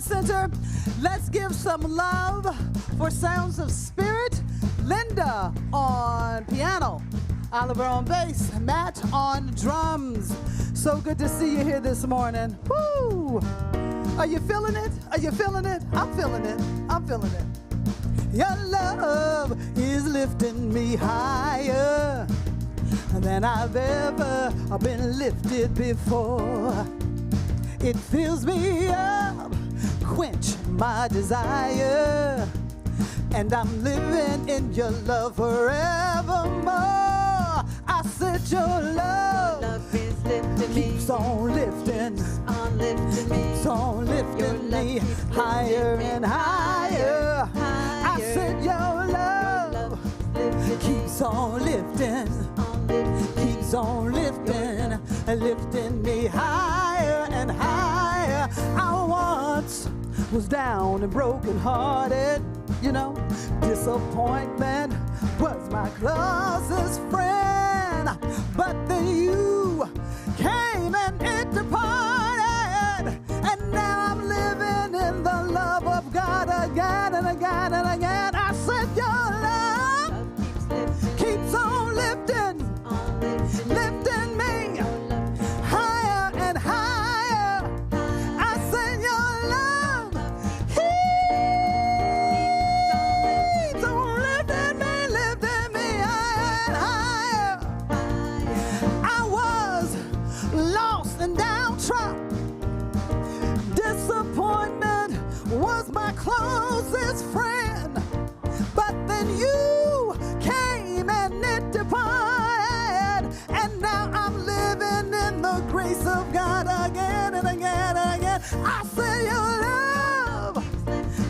Spirit Center. Let's give some love for Sounds of Spirit. Linda on piano, Oliver on bass, Matt on drums. So good to see you here this morning. Woo! Are you feeling it? Are you feeling it? I'm feeling it. I'm feeling it. Your love is lifting me higher than I've ever been lifted before. It fills me up, quench my desire, and I'm living in your love forevermore. I said your love is lifting me, keeps on lifting, keeps on lifting me higher and higher. I said your love keeps on lifting, keeps on lifting, lifting me higher and higher. I once was down and broken hearted, you know, disappointment was my closest friend, but then you came and it departed, and now I'm living in the love of God again and again and again. I said your love keeps on lifting, lifting me higher and higher. I said your love keeps on lifting me higher and higher. I was lost and downtrodden. Disappointment was my closest friend, but then you came and it departed, and now I'm living in the grace of God again and again and again. I say your love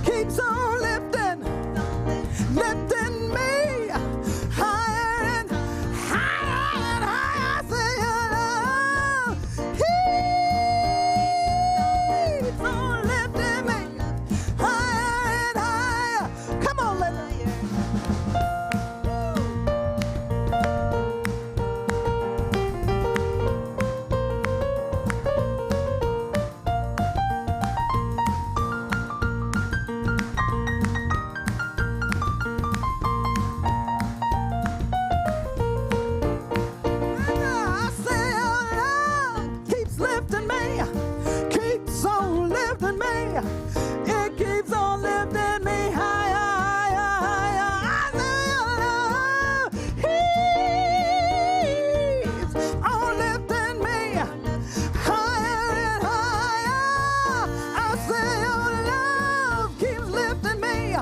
keeps on lifting, lifting me higher and higher and higher. I say your love keeps on lifting me higher and higher. Come on, Linda. I say your love keeps lifting me, keeps on lifting me. It keeps on lifting me higher, higher, higher. I say your love keeps on lifting me higher and higher. I say your love keeps lifting me,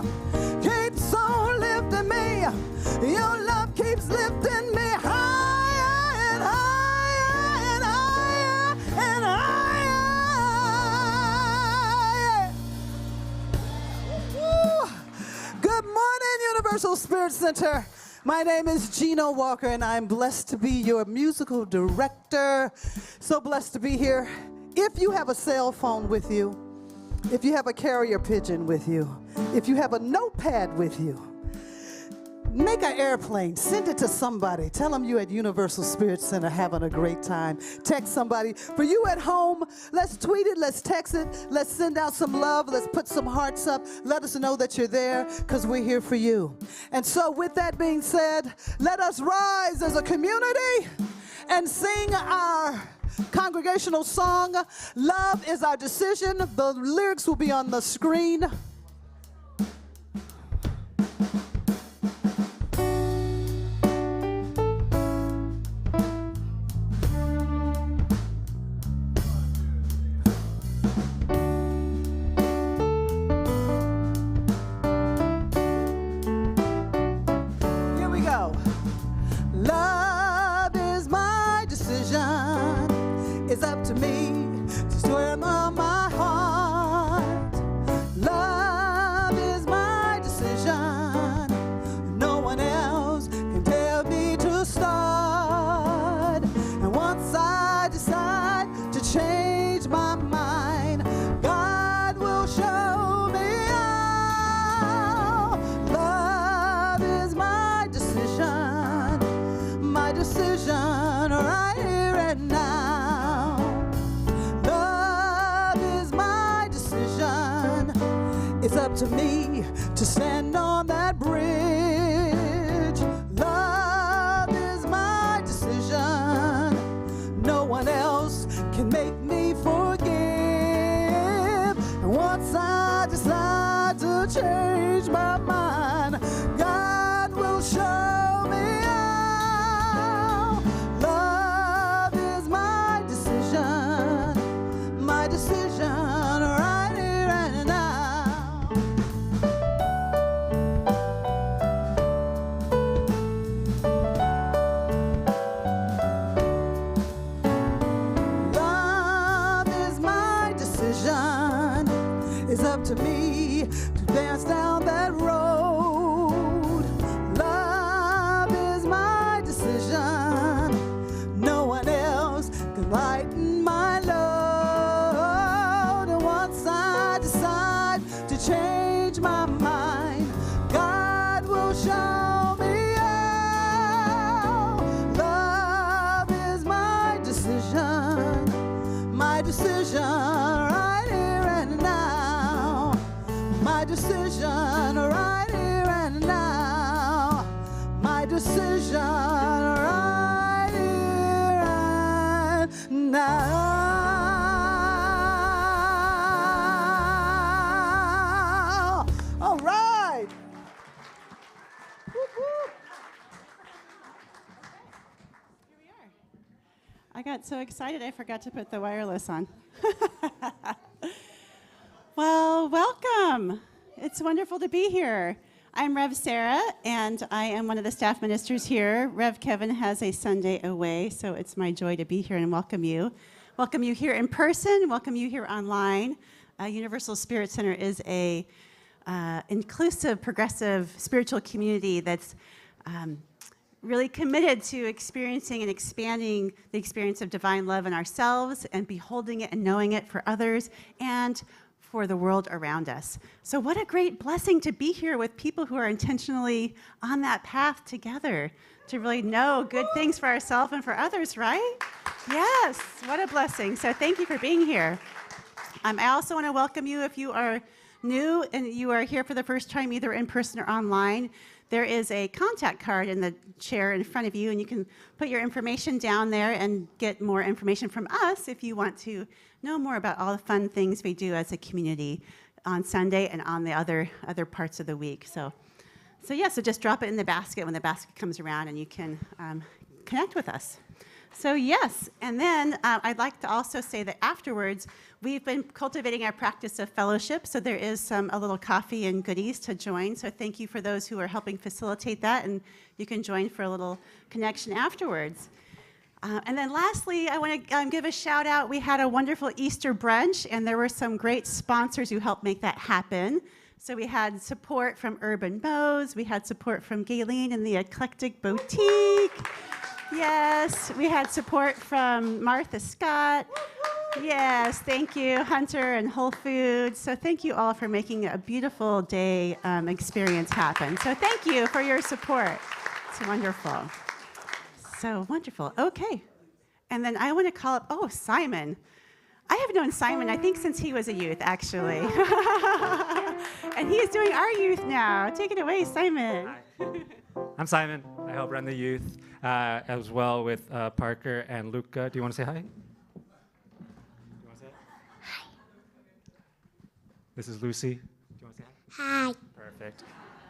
keeps on lifting me. Your love keeps lifting me higher and higher and higher and higher. Woo. Good morning, Universal Spirit Center. My name is Gina Walker, and I'm blessed to be your musical director. So blessed to be here. If you have a cell phone with you, if you have a carrier pigeon with you, if you have a notepad with you, make an airplane, send it to somebody. Tell them you at Universal Spirit Center having a great time. Text somebody. For you at home, let's tweet it, let's text it, let's send out some love, let's put some hearts up. Let us know that you're there, because we're here for you. And so with that being said, let us rise as a community and sing our congregational song, Love is Our Decision. The lyrics will be on the screen. Here we go. Love is my decision. It's up to me to swim on my heart. Love to stand on that bridge. Love is my decision. No one else can make me forgive. And once I decide to change my mind, God will show me how. Love is my decision right here and now. Love is my decision. It's up to me to dance down that road. Love is my decision. No one else can lighten my load. And once I decide to change my mind, God will show me how. Love is my decision right here and now. My decision right here and now. My decision right here and now. All right. Woo-hoo. Here we are. I got so excited I forgot to put the wireless on. Well, welcome. It's wonderful to be here. I'm Rev Sarah, and I am one of the staff ministers here. Rev Kevin has a Sunday away, so it's my joy to be here and welcome you. Welcome you here in person, welcome you here online. Universal Spirit Center is a inclusive, progressive spiritual community that's really committed to experiencing and expanding the experience of divine love in ourselves and beholding it and knowing it for others and for the world around us. So what a great blessing to be here with people who are intentionally on that path together to really know good things for ourselves and for others, right? Yes, what a blessing. So thank you for being here. I also want to welcome you if you are new and you are here for the first time, either in person or online. There is a contact card in the chair in front of you, and you can put your information down there and get more information from us if you want to know more about all the fun things we do as a community on Sunday and on the other parts of the week. So just drop it in the basket when the basket comes around, and you can connect with us. So yes, and then I'd like to also say that afterwards, we've been cultivating our practice of fellowship, so there is a little coffee and goodies to join. So thank you for those who are helping facilitate that, and you can join for a little connection afterwards. And then lastly, I want to give a shout out. We had a wonderful Easter brunch, and there were some great sponsors who helped make that happen. So we had support from Urban Bows, we had support from Gayleen and the Eclectic Boutique. Yes, we had support from Martha Scott. Yes, thank you, Hunter and Whole Foods. So thank you all for making a beautiful day experience happen. So thank you for your support. It's wonderful. So wonderful. Okay. And then I want to call up, Simon. I have known Simon, I think, since he was a youth, actually. And he is doing our youth now. Take it away, Simon. Hi. I'm Simon. I help run the youth as well with Parker and Luca. Do you want to say hi? Do you want to say hi? This is Lucy. Do you want to say hi? Hi. Perfect.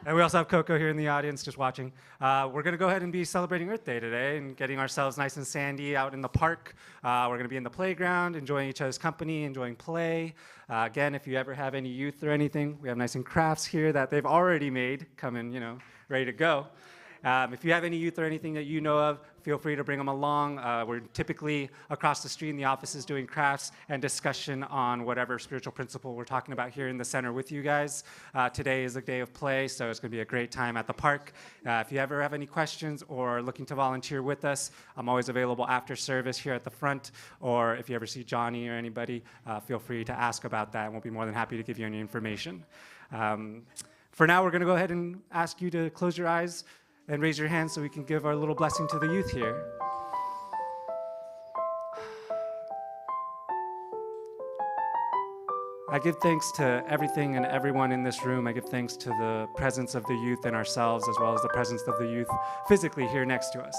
And we also have Coco here in the audience just watching. We're going to go ahead and be celebrating Earth Day today and getting ourselves nice and sandy out in the park. We're going to be in the playground, enjoying each other's company, enjoying play. Again, if you ever have any youth or anything, we have nice and crafts here that they've already made, coming, ready to go. If you have any youth or anything that you know of, feel free to bring them along. We're typically across the street in the offices doing crafts and discussion on whatever spiritual principle we're talking about here in the center with you guys. Today is a day of play, so it's going to be a great time at the park. If you ever have any questions or are looking to volunteer with us, I'm always available after service here at the front. Or if you ever see Johnny or anybody, feel free to ask about that, and we'll be more than happy to give you any information. For now, we're going to go ahead and ask you to close your eyes and raise your hand so we can give our little blessing to the youth here. I give thanks to everything and everyone in this room. I give thanks to the presence of the youth in ourselves, as well as the presence of the youth physically here next to us.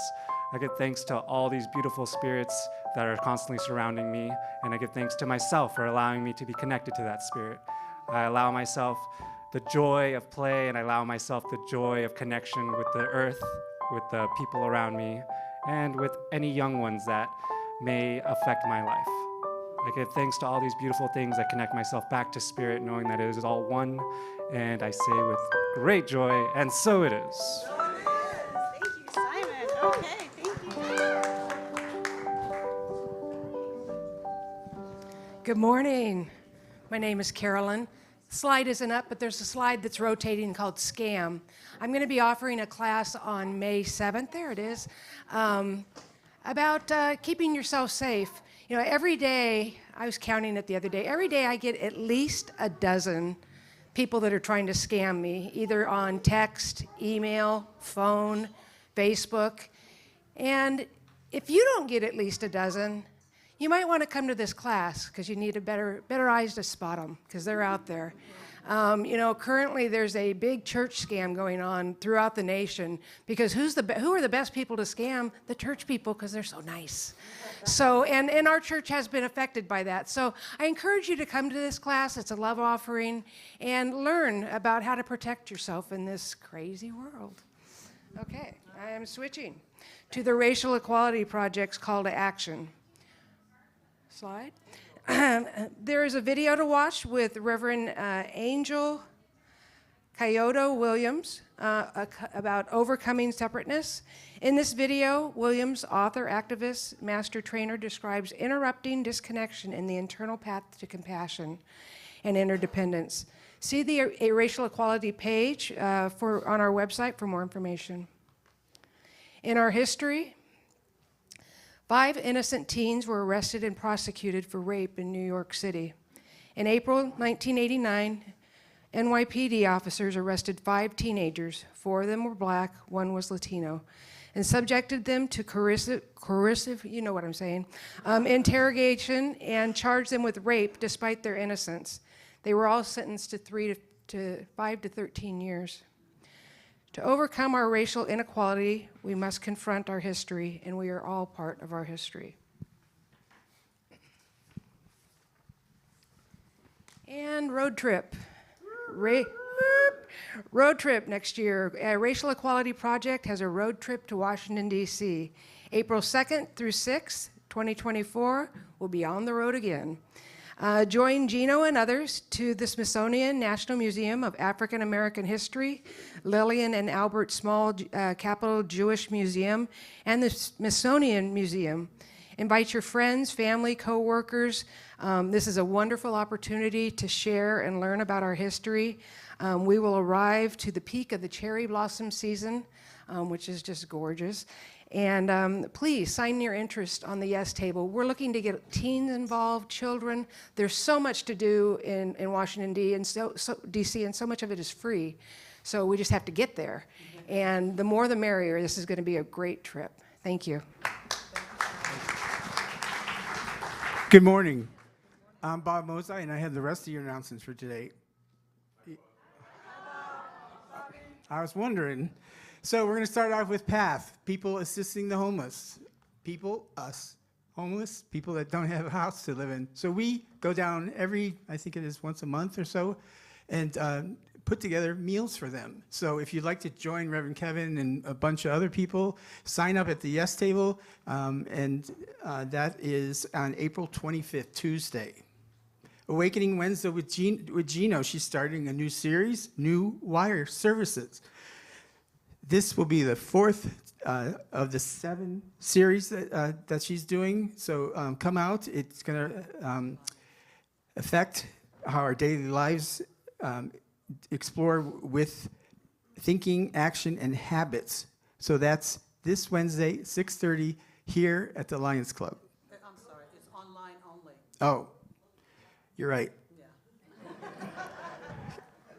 I give thanks to all these beautiful spirits that are constantly surrounding me, and I give thanks to myself for allowing me to be connected to that spirit. I allow myself the joy of play, and I allow myself the joy of connection with the earth, with the people around me, and with any young ones that may affect my life. I give thanks to all these beautiful things. I connect myself back to spirit, knowing that it is all one, and I say with great joy, and so it is. So it is. Thank you, Simon. Okay, thank you. Good morning. My name is Carolyn. The slide isn't up, but there's a slide that's rotating called SCAM. I'm going to be offering a class on May 7th, there it is, about keeping yourself safe. You know, every day, I was counting it the other day, every day I get at least a dozen people that are trying to scam me, either on text, email, phone, Facebook. And if you don't get at least a dozen, you might want to come to this class because you need a better eyes to spot them because they're out there. You know, currently there's a big church scam going on throughout the nation because who are the best people to scam? The church people, because they're so nice. So, and our church has been affected by that. So I encourage you to come to this class. It's a love offering, and learn about how to protect yourself in this crazy world. Okay, I am switching to the Racial Equality Project's call to action. Slide. There is a video to watch with Reverend Angel Kyoto Williams about overcoming separateness. In this video, Williams, author, activist, master trainer, describes interrupting disconnection in the internal path to compassion and interdependence. See the racial equality page on our website for more information. In our history, 5 innocent teens were arrested and prosecuted for rape in New York City. In April 1989, NYPD officers arrested 5 teenagers. 4 of them were black, 1 was Latino, and subjected them to coercive, you know what I'm saying, interrogation, and charged them with rape despite their innocence. They were all sentenced to 5 to 13 years. To overcome our racial inequality, we must confront our history, and we are all part of our history. And road trip. Road trip next year. Racial Equality Project has a road trip to Washington, D.C. April 2nd through 6th, 2024, we'll be on the road again. Join Gino and others to the Smithsonian National Museum of African American History, Lillian and Albert Small Capital Jewish Museum, and the Smithsonian Museum. Invite your friends, family, co-workers. This is a wonderful opportunity to share and learn about our history. We will arrive to the peak of the cherry blossom season, which is just gorgeous. And please sign your interest on the Yes table. We're looking to get teens involved, children. There's so much to do in Washington, D.C., and so much of it is free. So we just have to get there. And the more the merrier. This is going to be a great trip. Thank you. Good morning. I'm Bob Mozai, and I have the rest of your announcements for today. I was wondering. So we're going to start off with PATH, people assisting the homeless. People, us, homeless, people that don't have a house to live in. So we go down I think it is once a month or so, and put together meals for them. So if you'd like to join Reverend Kevin and a bunch of other people, sign up at the Yes table, and that is on April 25th, Tuesday. Awakening Wednesday with Gino. She's starting a new series, New Wire Services. This will be the 4th of the 7 series that she's doing. So come out. It's going to affect how our daily lives explore with thinking, action, and habits. So that's this Wednesday, 6:30, here at the Lions Club. I'm sorry, it's online only. Oh, you're right. Yeah.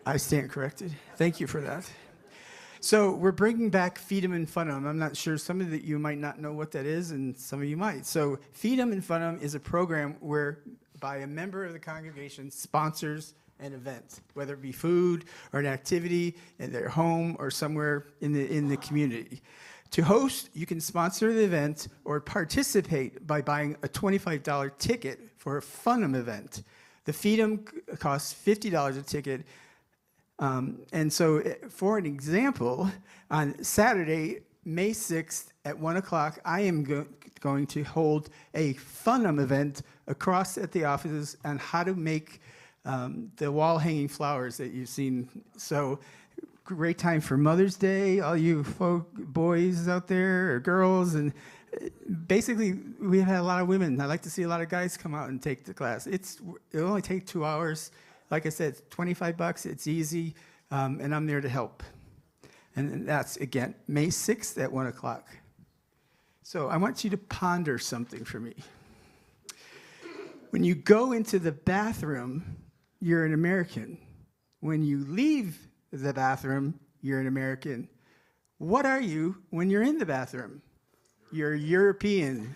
I stand corrected. Thank you for that. So we're bringing back Feed 'em and Fun 'em. I'm not sure, some of you might not know what that is, and some of you might. So Feed 'em and Fun 'em is a program where by a member of the congregation sponsors an event, whether it be food or an activity in their home or somewhere in the community. To host, you can sponsor the event or participate by buying a $25 ticket for a Fun'em event. The Feed'em costs $50 a ticket. And so for an example, on Saturday, May 6th at 1 o'clock, I am going to hold a Fun'em event across at the offices on how to make the wall hanging flowers that you've seen. So great time for Mother's Day, all you boys out there or girls. And basically, we had a lot of women. I like to see a lot of guys come out and take the class. It'll only take 2 hours. Like I said, it's $25. It's easy, and I'm there to help. And that's, again, May 6th at 1 o'clock. So I want you to ponder something for me. When you go into the bathroom, you're an American. When you leave the bathroom, you're an American. What are you when you're in the bathroom? You're European.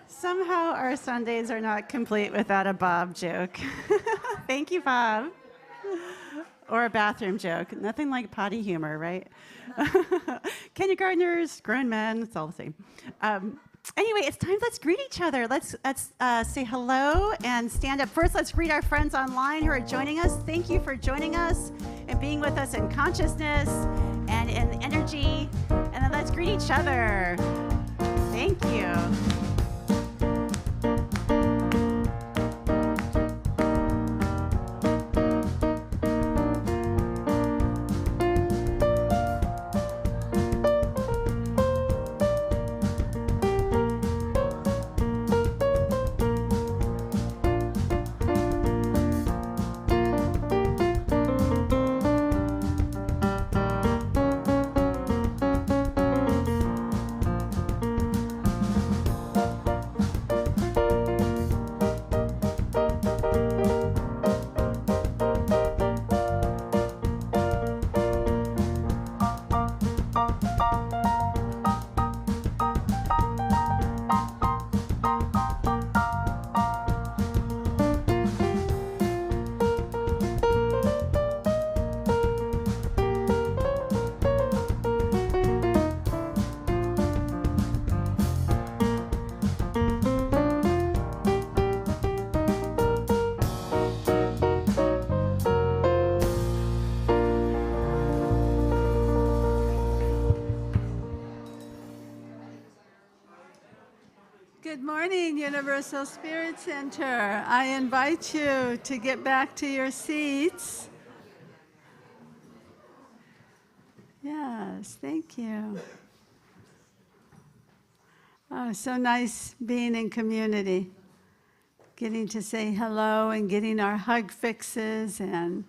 Somehow our Sundays are not complete without a Bob joke. Thank you, Bob. Or a bathroom joke. Nothing like potty humor, right? Kindergartners, grown men, it's all the same. Anyway, it's time. Let's greet each other. Let's say hello and stand up. First, let's greet our friends online who are joining us. Thank you for joining us and being with us in consciousness and in energy. And then let's greet each other. Thank you. Good morning, Universal Spirit Center. I invite you to get back to your seats. Yes, thank you. Oh, so nice being in community, getting to say hello and getting our hug fixes and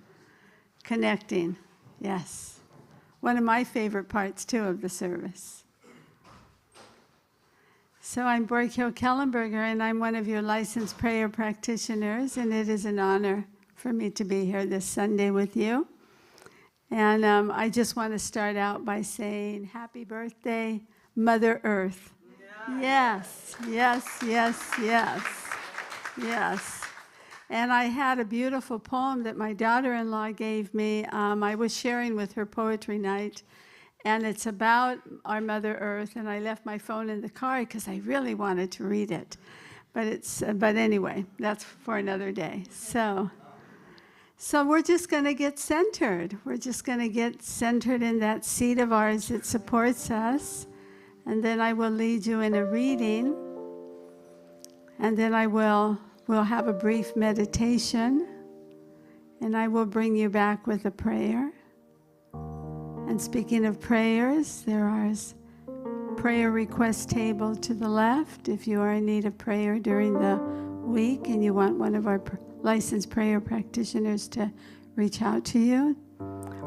connecting. Yes, one of my favorite parts, too, of the service. So I'm Borghild Kellenberger, and I'm one of your licensed prayer practitioners, and it is an honor for me to be here this Sunday with you. And I just want to start out by saying happy birthday, Mother Earth. Yes, yes, yes, yes, yes. And I had a beautiful poem that my daughter-in-law gave me. I was sharing with her poetry night, and it's about our Mother Earth, and I left my phone in the car because I really wanted to read it. But anyway, that's for another day. So we're just going to get centered. We're just going to get centered in that seat of ours that supports us, and then I will lead you in a reading, and then we'll have a brief meditation, and I will bring you back with a prayer. And speaking of prayers, there is prayer request table to the left if you are in need of prayer during the week and you want one of our licensed prayer practitioners to reach out to you.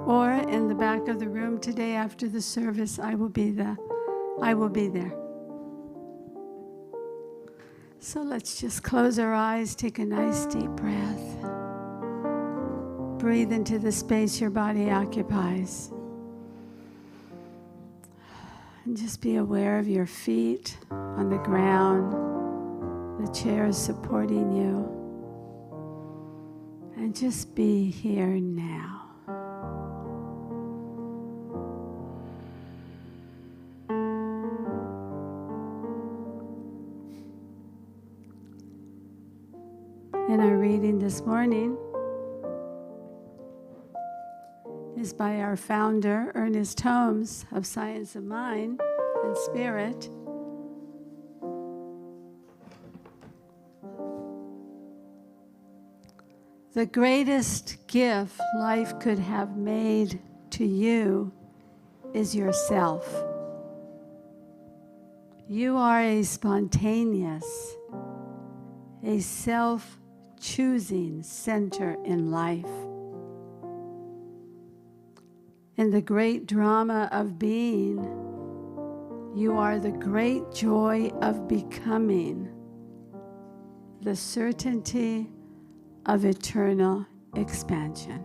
Or in the back of the room today after the service, I will be there. So let's just close our eyes, take a nice deep breath. Breathe into the space your body occupies. And just be aware of your feet on the ground, the chairs supporting you. And just be here now. And our reading this morning is by our founder, Ernest Holmes of Science of Mind and Spirit. The greatest gift life could have made to you is yourself. You are a spontaneous, a self-choosing center in life. In the great drama of being, you are the great joy of becoming, the certainty of eternal expansion.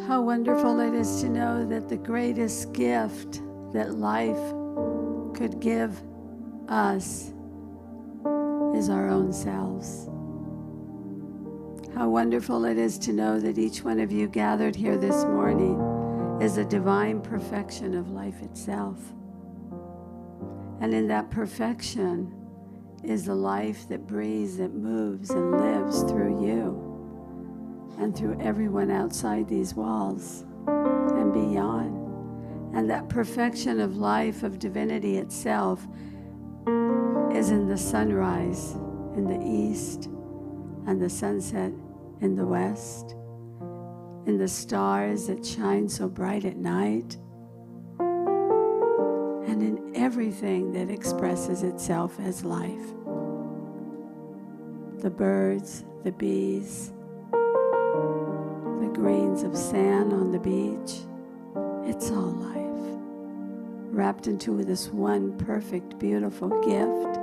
How wonderful it is to know that the greatest gift that life could give us is our own selves. How wonderful it is to know that each one of you gathered here this morning is a divine perfection of life itself. And in that perfection is a life that breathes, that moves, and lives through you and through everyone outside these walls and beyond. And that perfection of life, of divinity itself, is in the sunrise in the east and the sunset in the west, in the stars that shine so bright at night, everything that expresses itself as life. The birds, the bees, the grains of sand on the beach, it's all life, wrapped into this one perfect, beautiful gift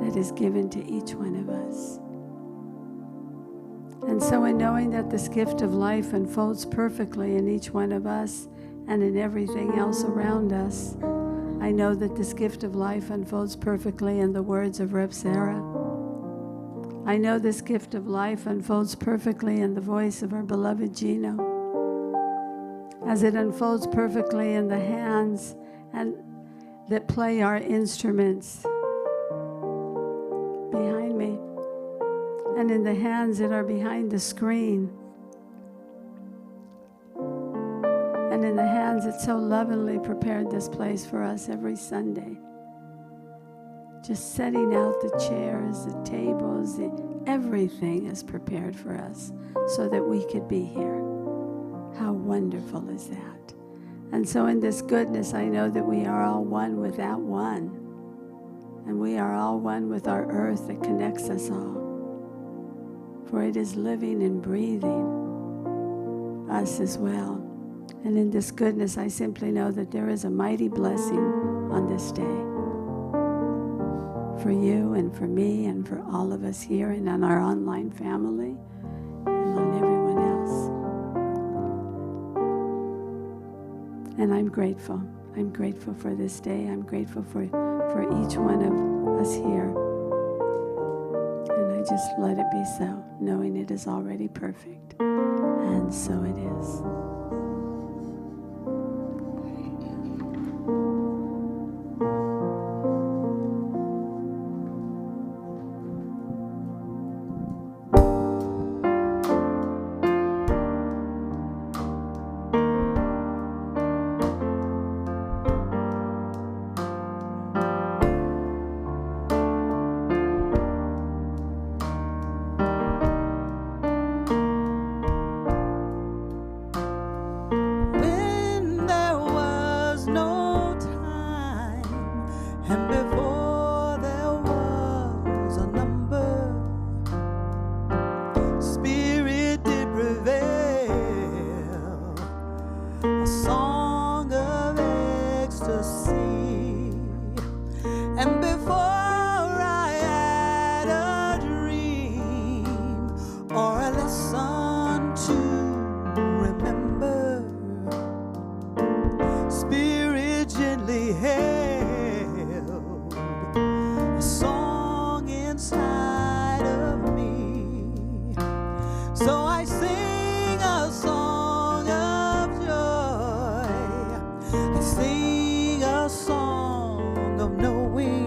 that is given to each one of us. And so in knowing that this gift of life unfolds perfectly in each one of us and in everything else around us, I know that this gift of life unfolds perfectly in the words of Reb Sarah. I know this gift of life unfolds perfectly in the voice of our beloved Gino, as it unfolds perfectly in the hands and that play our instruments behind me, and in the hands that are behind the screen, and in the hands that so lovingly prepared this place for us every Sunday. Just setting out the chairs, the tables, everything is prepared for us so that we could be here. How wonderful is that? And so in this goodness, I know that we are all one with that one. And we are all one with our earth that connects us all. For it is living and breathing us as well. And in this goodness, I simply know that there is a mighty blessing on this day. For you and for me and for all of us here and on our online family and on everyone else. And I'm grateful. I'm grateful for this day. I'm grateful for each one of us here. And I just let it be so, knowing it is already perfect. And so it is. When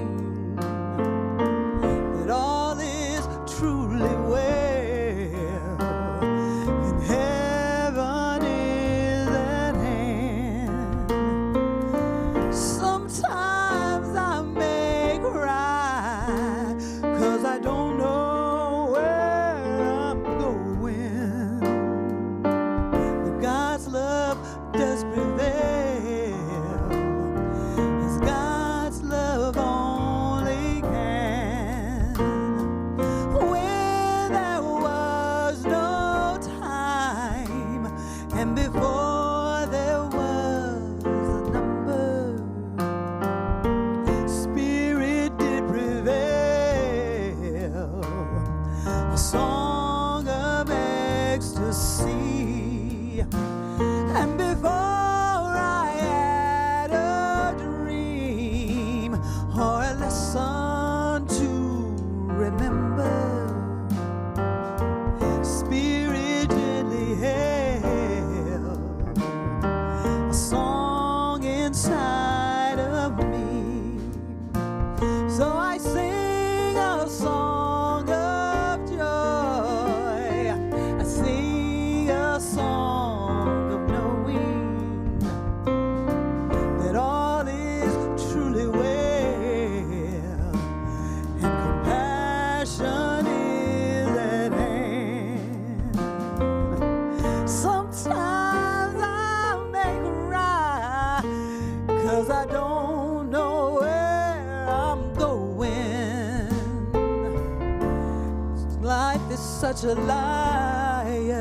life is such a liar,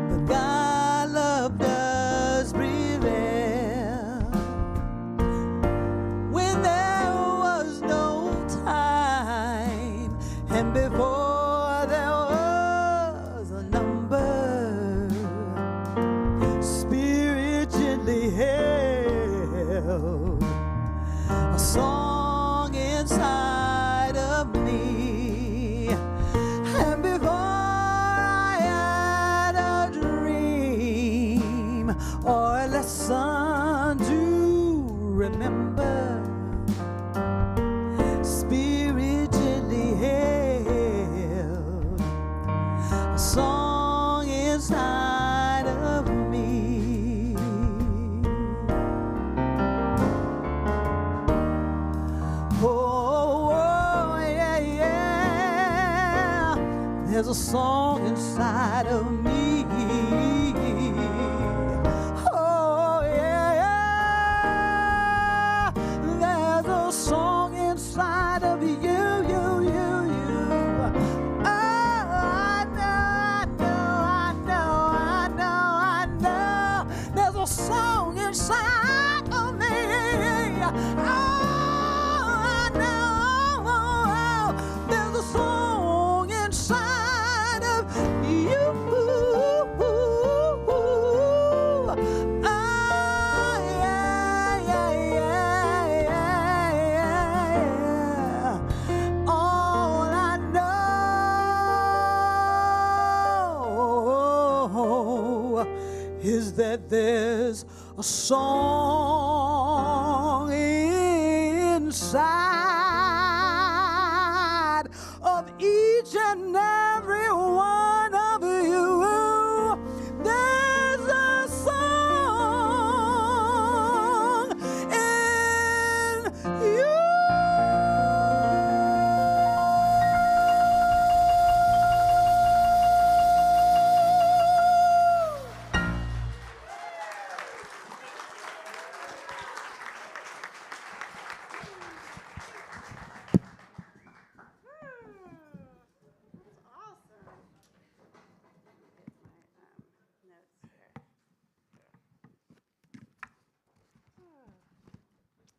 but God love does prevail. When there was no time, and before there was a number, Spirit gently held a song inside of me. And before I had a dream or a lesson to remember, Spirit gently held a song inside of me. Oh, oh, yeah, yeah. There's a song inside of me. Oh, yeah, yeah. There's a song inside of you, you. Oh, I know. There's a song inside of me. Oh, I know. There's a song inside of you. Ah, yeah. All I know is that there's a song inside of each and every one of you. There's a song in you.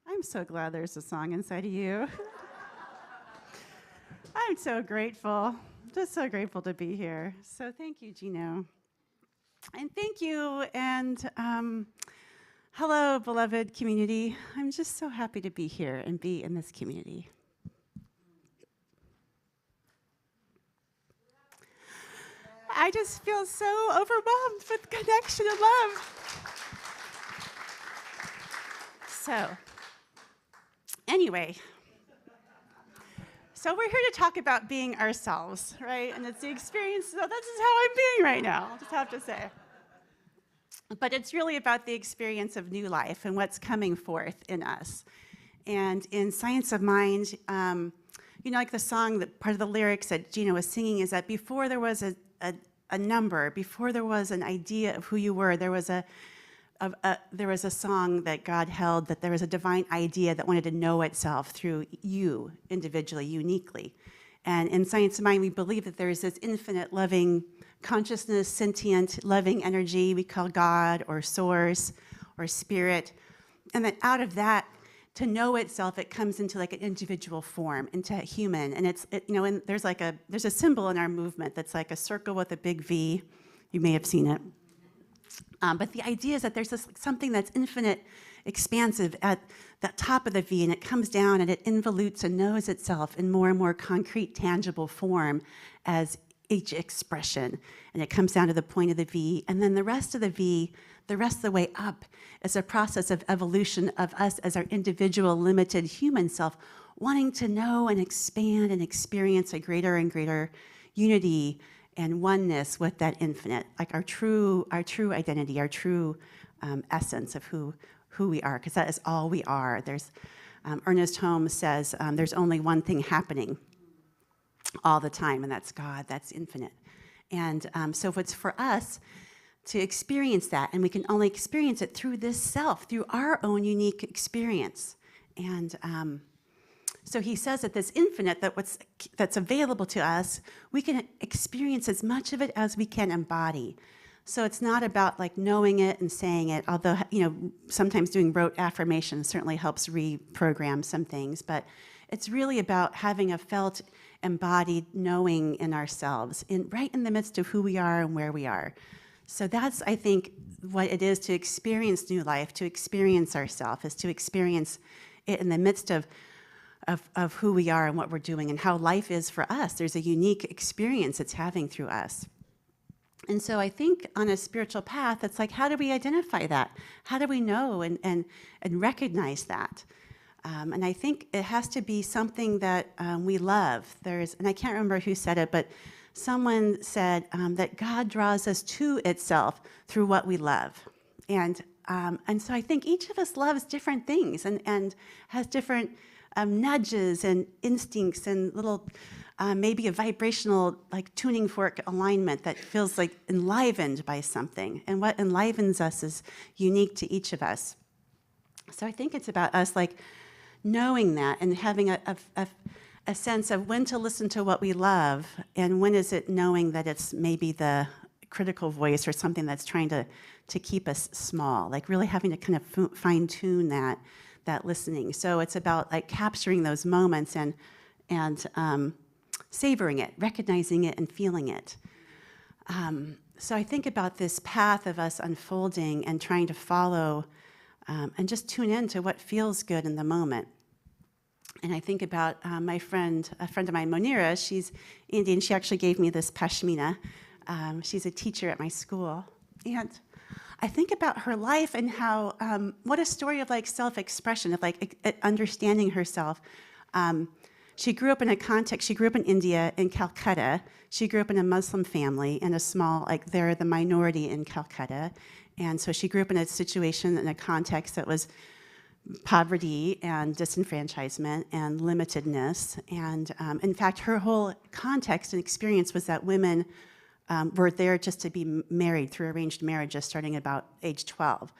I'm so glad there's a song inside of you. I'm so grateful, just so grateful to be here. So thank you, Gino. And thank you, and hello, beloved community. I'm just so happy to be here and be in this community. I just feel so overwhelmed with connection and love. So, anyway, so we're here to talk about being ourselves, right? And it's the experience, so this is how I'm being right now, I'll just have to say. But it's really about the experience of new life and what's coming forth in us. And in Science of Mind, you know, like the song, that part of the lyrics that Gino was singing is that before there was a number, before there was an idea of who you were, there was a song that God held, that there was a divine idea that wanted to know itself through you individually, uniquely. And in Science of Mind, we believe that there is this infinite loving consciousness, sentient, loving energy we call God or source or spirit. And that out of that, to know itself, it comes into like an individual form, into a human. And and there's a symbol in our movement that's like a circle with a big V. You may have seen it. But the idea is that there's something that's infinite, expansive at the top of the V, and it comes down and it involutes and knows itself in more and more concrete, tangible form as each expression. And it comes down to the point of the V. And then the rest of the V, the rest of the way up, is a process of evolution of us as our individual, limited human self, wanting to know and expand and experience a greater and greater unity and oneness with that infinite, like our true identity, our true essence of who we are, because that is all we are. There's Ernest Holmes says there's only one thing happening all the time, and that's God. That's infinite. And so if it's for us to experience that, and we can only experience it through this self, through our own unique experience. And So he says that this infinite, that's available to us, we can experience as much of it as we can embody. So it's not about like knowing it and saying it, although, sometimes doing rote affirmations certainly helps reprogram some things, but it's really about having a felt, embodied knowing in ourselves, right in the midst of who we are and where we are. So that's, I think, what it is to experience new life, to experience ourselves, is to experience it in the midst of who we are and what we're doing and how life is for us. There's a unique experience it's having through us. And so I think on a spiritual path, it's like, how do we identify that? How do we know and recognize that? And I think it has to be something that we love. And I can't remember who said it, but someone said that God draws us to itself through what we love. And so I think each of us loves different things and has different nudges and instincts and little, maybe a vibrational like tuning fork alignment that feels like enlivened by something. And what enlivens us is unique to each of us. So I think it's about us like knowing that and having a sense of when to listen to what we love and when is it knowing that it's maybe the critical voice or something that's trying to keep us small, like really having to kind of fine tune that listening. So it's about like capturing those moments and savoring it, recognizing it and feeling it. So I think about this path of us unfolding and trying to follow and just tune in to what feels good in the moment. And I think about a friend of mine, Monira. She's Indian. She actually gave me this pashmina. She's a teacher at my school. And I think about her life and how, what a story of like self-expression, of like understanding herself. She grew up in a context, she grew up in India, in Calcutta. She grew up in a Muslim family in a small, like they're the minority in Calcutta. And so she grew up in a situation, in a context that was poverty and disenfranchisement and limitedness. And in fact, her whole context and experience was that women were there just to be married through arranged marriages starting about age 12.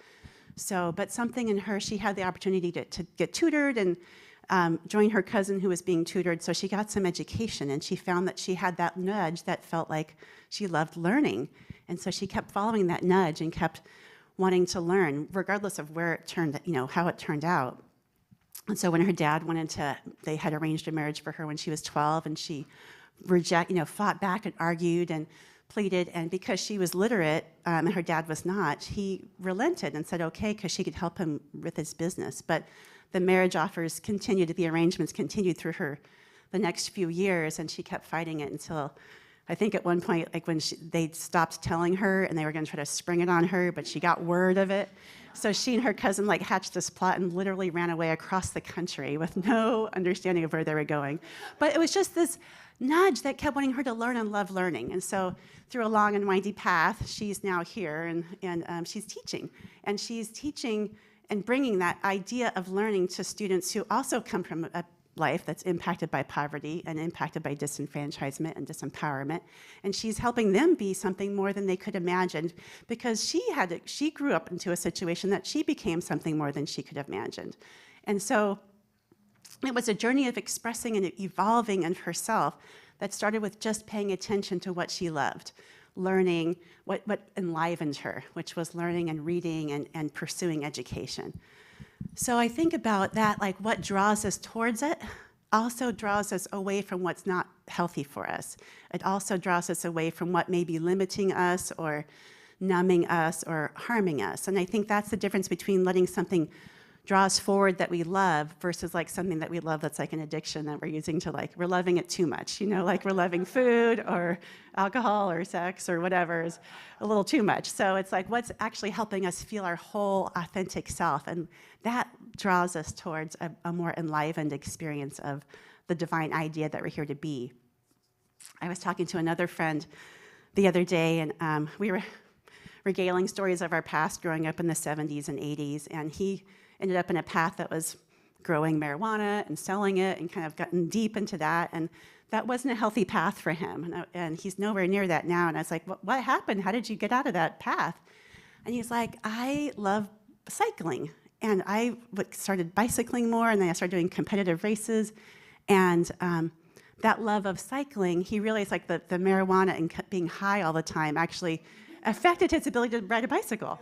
So, but something in her, she had the opportunity to get tutored and join her cousin who was being tutored. So she got some education and she found that she had that nudge that felt like she loved learning. And so she kept following that nudge and kept wanting to learn, regardless of where it turned, how it turned out. And so when her dad they had arranged a marriage for her when she was 12, and she fought back and argued and pleaded, and because she was literate and her dad was not, he relented and said okay, because she could help him with his business. But the marriage offers continued, the arrangements continued through the next few years, and she kept fighting it until, I think at one point, like when they stopped telling her and they were going to try to spring it on her, but she got word of it. So she and her cousin like hatched this plot and literally ran away across the country with no understanding of where they were going. But it was just this nudge that kept wanting her to learn and love learning. And so through a long and windy path, she's now here and she's teaching. And she's teaching and bringing that idea of learning to students who also come from a life that's impacted by poverty and impacted by disenfranchisement and disempowerment. And she's helping them be something more than they could imagine, because she grew up into a situation that she became something more than she could have imagined. And so it was a journey of expressing and evolving in herself that started with just paying attention to what she loved, learning what enlivened her, which was learning and reading and pursuing education. So I think about that, like what draws us towards it also draws us away from what's not healthy for us. It also draws us away from what may be limiting us or numbing us or harming us. And I think that's the difference between letting something draw us forward that we love versus like something that we love that's like an addiction that we're using to like, we're loving it too much, like we're loving food or alcohol or sex or whatever is a little too much. So it's like what's actually helping us feel our whole authentic self, and that draws us towards a more enlivened experience of the divine idea that we're here to be. I was talking to another friend the other day, and we were regaling stories of our past growing up in the 70s and 80s, and he ended up in a path that was growing marijuana and selling it and kind of gotten deep into that, and that wasn't a healthy path for him, and he's nowhere near that now. And I was like, what happened? How did you get out of that path? And he's like, I love cycling, and I started bicycling more, and then I started doing competitive races. And that love of cycling, he realized like the marijuana and being high all the time actually affected his ability to ride a bicycle.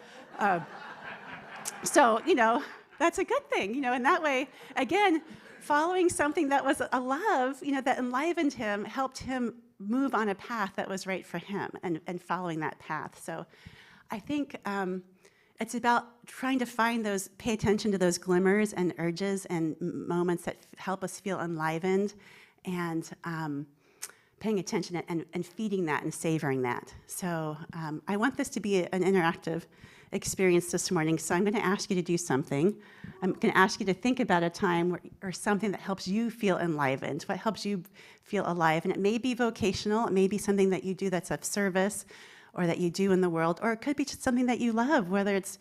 So, that's a good thing, in that way, again, following something that was a love, that enlivened him, helped him move on a path that was right for him and following that path. So I think it's about trying to pay attention to those glimmers and urges and moments that help us feel enlivened, and paying attention and feeding that and savoring that. So I want this to be an interactive experience this morning, so I'm going to ask you to do something. I'm going to ask you to think about a time or something that helps you feel enlivened, what helps you feel alive. And it may be vocational, it may be something that you do that's of service, or that you do in the world, or it could be just something that you love, whether it's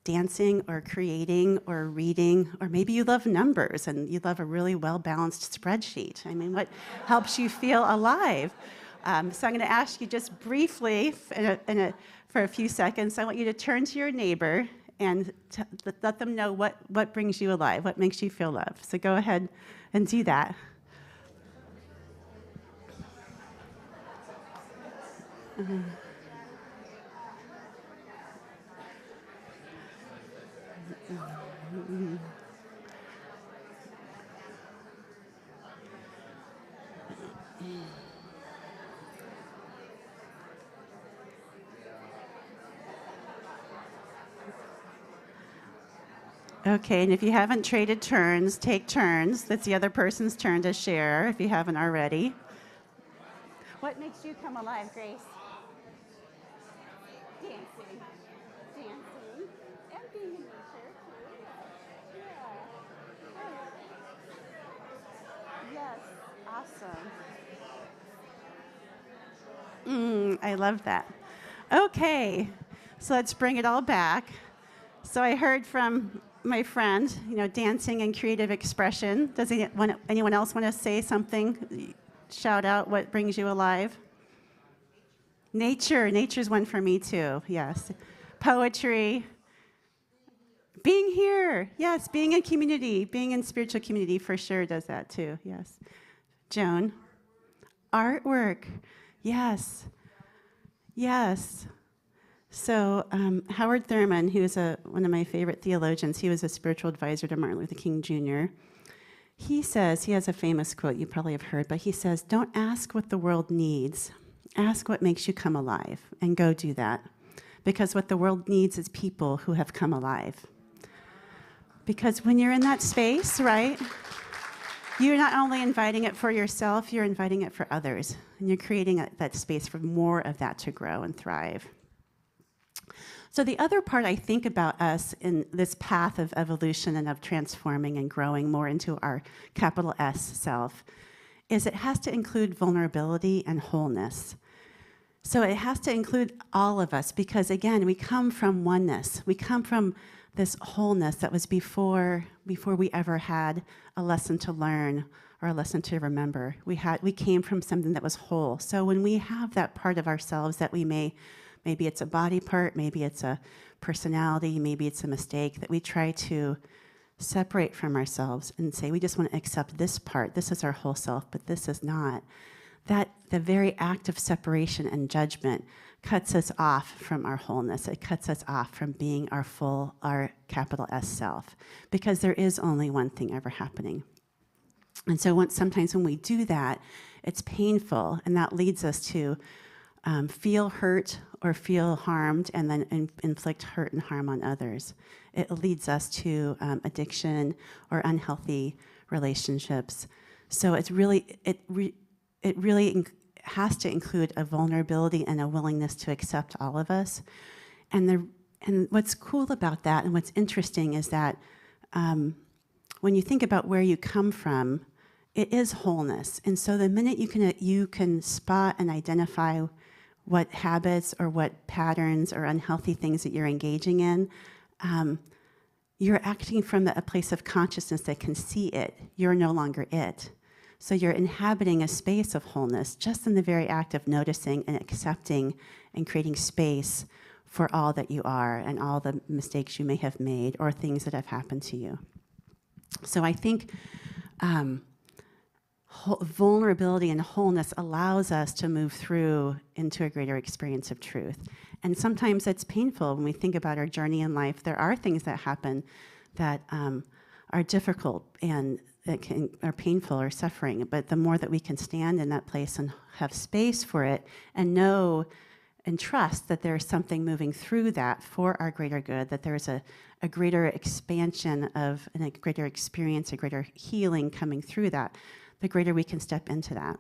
dancing or creating or reading, or maybe you love numbers and you love a really well-balanced spreadsheet. I mean, what helps you feel alive? So I'm going to ask you just briefly, for a few seconds, I want you to turn to your neighbor and let them know what brings you alive, what makes you feel loved. So go ahead and do that. Okay, and if you haven't traded turns, take turns. That's the other person's turn to share, if you haven't already. What makes you come alive, Grace? Dancing. And being in nature, too. Yeah. Yes, awesome. I love that. Okay, so let's bring it all back. So I heard from my friend, dancing and creative expression. Does anyone else want to say something? Shout out what brings you alive. Nature. Nature's one for me too, yes. Poetry. Being here. Yes, being in community. Being in spiritual community for sure does that too, yes. Joan. Artwork. Yes. So Howard Thurman, who is one of my favorite theologians, he was a spiritual advisor to Martin Luther King Jr., he says, he has a famous quote you probably have heard, but he says, don't ask what the world needs, ask what makes you come alive, and go do that. Because what the world needs is people who have come alive. Because when you're in that space, right, you're not only inviting it for yourself, you're inviting it for others. And you're creating that space for more of that to grow and thrive. So the other part I think about us in this path of evolution and of transforming and growing more into our capital S self is it has to include vulnerability and wholeness. So it has to include all of us because, again, we come from oneness. We come from this wholeness that was before we ever had a lesson to learn or a lesson to remember. We came from something that was whole. So when we have that part of ourselves that maybe it's a body part, maybe it's a personality, maybe it's a mistake, that we try to separate from ourselves and say, we just want to accept this part. This is our whole self, but this is not. That the very act of separation and judgment cuts us off from our wholeness. It cuts us off from being our capital S self, because there is only one thing ever happening. And so sometimes when we do that, it's painful, and that leads us to feel hurt or feel harmed and then inflict hurt and harm on others. It leads us to addiction or unhealthy relationships. So it really has to include a vulnerability and a willingness to accept all of us. And what's cool about that and what's interesting is that when you think about where you come from, it is wholeness. And so the minute you can spot and identify what habits or what patterns or unhealthy things that you're engaging in, you're acting from a place of consciousness that can see it. You're no longer it. So you're inhabiting a space of wholeness just in the very act of noticing and accepting and creating space for all that you are and all the mistakes you may have made or things that have happened to you. So I think vulnerability and wholeness allows us to move through into a greater experience of truth. And sometimes it's painful when we think about our journey in life. There are things that happen that are difficult and that are painful or suffering, but the more that we can stand in that place and have space for it and know and trust that there's something moving through that for our greater good, that there's a greater expansion of and a greater experience, a greater healing coming through that, the greater we can step into that.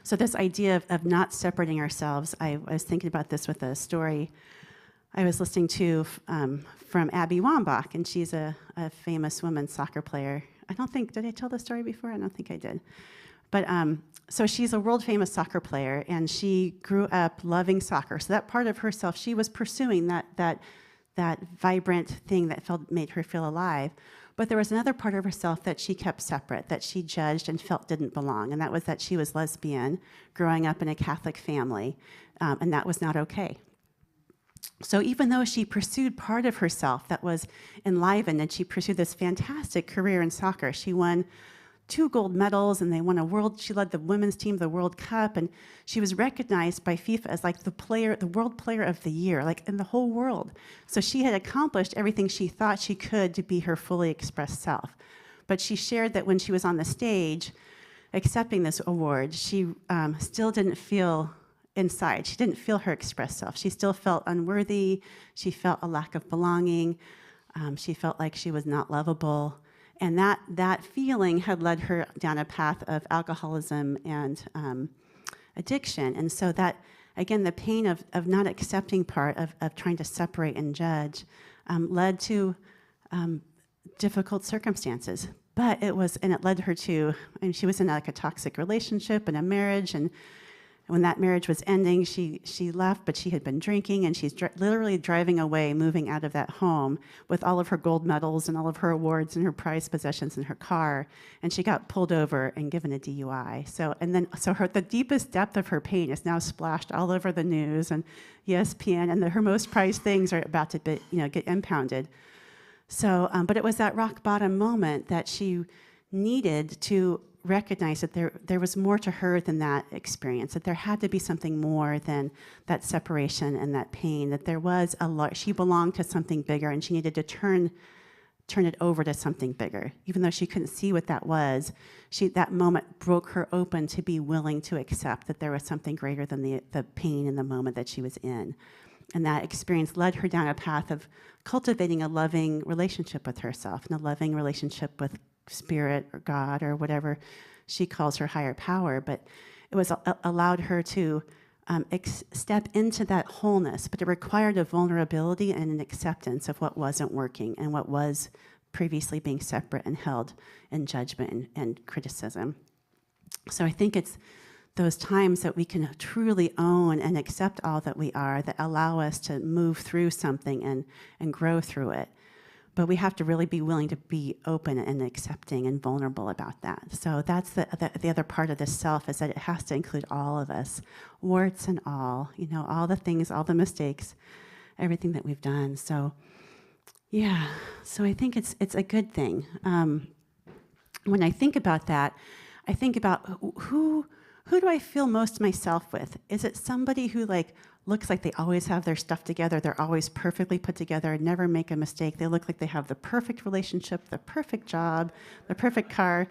So this idea of not separating ourselves, I was thinking about this with a story I was listening to from Abby Wambach, and she's a famous women's soccer player. Did I tell the story before? I don't think I did. But so she's a world famous soccer player, and she grew up loving soccer. So that part of herself, she was pursuing that vibrant thing that made her feel alive. But there was another part of herself that she kept separate, that she judged and felt didn't belong, and that was that she was lesbian, growing up in a Catholic family, and that was not okay. So even though she pursued part of herself that was enlivened, and she pursued this fantastic career in soccer, she won 2 gold medals, and she led the women's team to the World Cup, and she was recognized by FIFA as like the world player of the year, like in the whole world. So she had accomplished everything she thought she could to be her fully expressed self. But she shared that when she was on the stage accepting this award, she still didn't feel inside. She didn't feel her expressed self. She still felt unworthy. She felt a lack of belonging. She felt like she was not lovable. And that feeling had led her down a path of alcoholism and addiction. And so that, again, the pain of not accepting part, of trying to separate and judge, led to difficult circumstances. But it led her to, she was in like a toxic relationship and a marriage, and when that marriage was ending, she left, but she had been drinking, and she's literally driving away, moving out of that home with all of her gold medals and all of her awards and her prized possessions in her car, and she got pulled over and given a DUI. So the deepest depth of her pain is now splashed all over the news and ESPN, and her most prized things are about to get impounded. So, but it was that rock bottom moment that she needed to recognize that there was more to her than that experience, that there had to be something more than that separation and that pain, that there was she belonged to something bigger, and she needed to turn it over to something bigger. Even though she couldn't see what that was, that moment broke her open to be willing to accept that there was something greater than the pain in the moment that she was in. And that experience led her down a path of cultivating a loving relationship with herself and a loving relationship with Spirit or God or whatever she calls her higher power. But it was allowed her to step into that wholeness, but it required a vulnerability and an acceptance of what wasn't working and what was previously being separate and held in judgment and criticism. So I think it's those times that we can truly own and accept all that we are that allow us to move through something and grow through it. But we have to really be willing to be open and accepting and vulnerable about that. So that's the other part of the self, is that it has to include all of us, warts and all, all the things, all the mistakes, everything that we've done. So, yeah, so I think it's a good thing. When I think about that, I think about who do I feel most myself with? Is it somebody who looks like they always have their stuff together, they're always perfectly put together, never make a mistake, they look like they have the perfect relationship, the perfect job, the perfect car?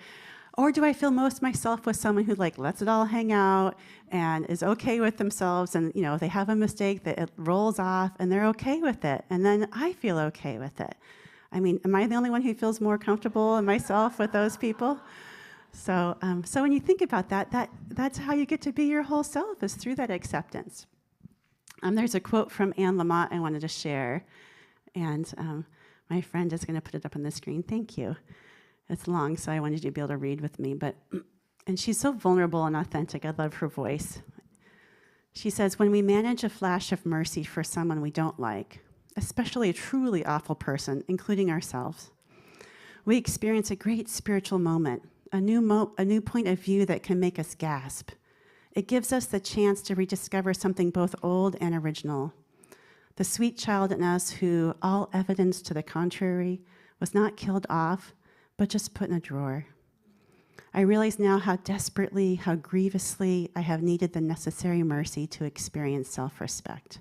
Or do I feel most myself with someone who lets it all hang out and is okay with themselves, and if they have a mistake, that it rolls off and they're okay with it, and then I feel okay with it? I mean, am I the only one who feels more comfortable in myself with those people? So when you think about that's how you get to be your whole self, is through that acceptance. There's a quote from Anne Lamott I wanted to share, and my friend is going to put it up on the screen. Thank you. It's long, so I wanted you to be able to read with me. And she's so vulnerable and authentic. I love her voice. She says, "When we manage a flash of mercy for someone we don't like, especially a truly awful person, including ourselves, we experience a great spiritual moment, a new point of view that can make us gasp. It gives us the chance to rediscover something both old and original. The sweet child in us who, all evidence to the contrary, was not killed off, but just put in a drawer. I realize now how desperately, how grievously I have needed the necessary mercy to experience self-respect.